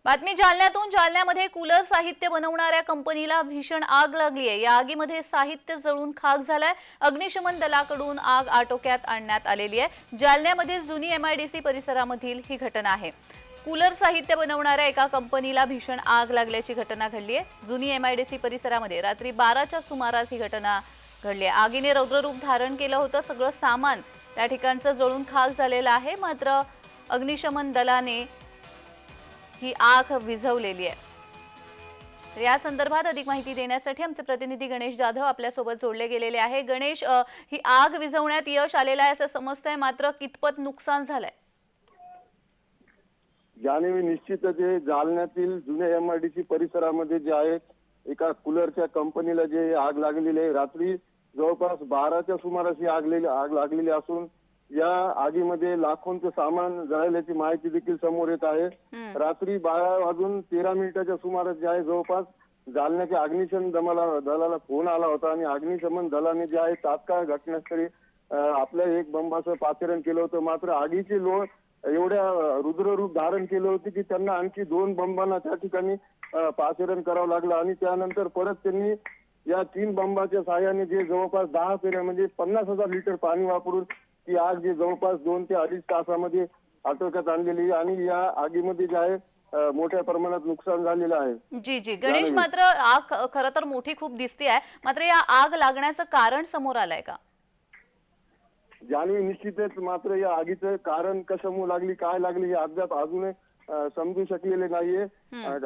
बातमी जालन्यातून। जालन्यामध्ये कूलर साहित्य बनवणाऱ्या कंपनीला भीषण आग लागली आहे। या आगीमध्ये साहित्य जळून खाक झालंय। अग्निशमन दलाकडून आग आटोक्यात आणण्यात आलेली आहे। जालन्यामधील जुनी एमआयडीसी परिसरामधील ही घटना आहे। कूलर साहित्य बनवणाऱ्या एका कंपनीला भीषण आग लागल्याची घटना घडली आहे। जुनी एमआयडीसी परिसरामध्ये रात्री 12च्या सुमारास ही घटना घडली आहे। आगीने रौद्ररूप धारण केलं होतं। सगळं सामान त्या ठिकाणचं जळून खाक झालेलं आहे। मात्र अग्निशमन दलाने ही आग विझवलेली आहे। तर या संदर्भात अधिक माहिती देण्यासाठी आमचे प्रतिनिधी गणेश जाधव आपल्या सोबत जोडले गेलेले आहे। गणेश, ही आग विझवण्यात यश आलेलं आहे असं समजतंय, मात्र कितपत नुकसान झालंय? जाणीव निश्चितच आहे। जालन्यातील जुन्या एमआयडीसी परिसरामध्ये जे आहे एका कूलरच्या कंपनीला जे आग लागलेली आहे। रात्री जवळपास 12च्या सुमारास ही आग लागलेली असून या आगीमध्ये लाखोंचं सामान जळाल्याची माहिती देखील समोर येत आहे। रात्री 12:13 सुमारास जे आहे जवळपास जालन्याच्या अग्निशमन दलाला फोन आला होता आणि अग्निशमन दलाने जे आहे तात्काळ घटनास्थळी आपल्या एक बंबाचं पाचारण केलं होतं। मात्र आगीची लोळ एवढ्या रुद्ररूप धारण केलं होतं की त्यांना आणखी 2 बंबांना त्या ठिकाणी पाचारण करावं लागलं आणि त्यानंतर परत त्यांनी या 3 बंबाच्या सहाय्याने जे जवळपास 10 फेऱ्या म्हणजे 50,000 लिटर पाणी वापरून ती आग जी जवळपास 2 ते 2.5 तासामध्ये आटोक्यात आणलेली आणि या आगीमध्ये जे आहे मोठ्या प्रमाणात नुकसान झालेलं आहे। जी जी गणेश, मात्र आग खरं तर मोठी खूप दिसते आहे, मात्र या आग लागण्याचं कारण समोर आलंय का? जाणीव निश्चितच, मात्र या आगीचं कारण कशामुळे लागली काय लागली हे अद्याप अजून समजू शकलेले नाहीये।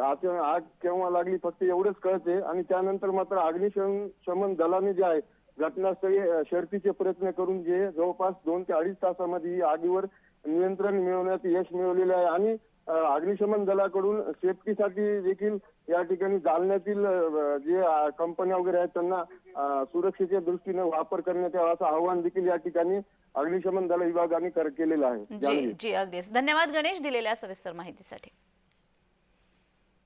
आग केव्हा लागली फक्त एवढंच कळते आणि त्यानंतर मात्र अग्निशमन दलाने जे आहे घटनास्थळी शर्थीचे प्रयत्न करून जे जवळपास 2 ते 2.5 तासामध्ये आगीवर नियंत्रण मिळवण्यात यश मिळवलेले आहे आणि अग्निशमन दलाकडून सेफ्टीसाठी देखील या ठिकाणी जालन्यातील जे कंपन्या वगैरे आहेत त्यांना सुरक्षेच्या दृष्टीने वापर करण्यात यावा असं आवाहन देखील या ठिकाणी अग्निशमन दल विभागाने केलेलं आहे। जी जी, अगदीच धन्यवाद गणेश दिलेल्या सविस्तर माहितीसाठी।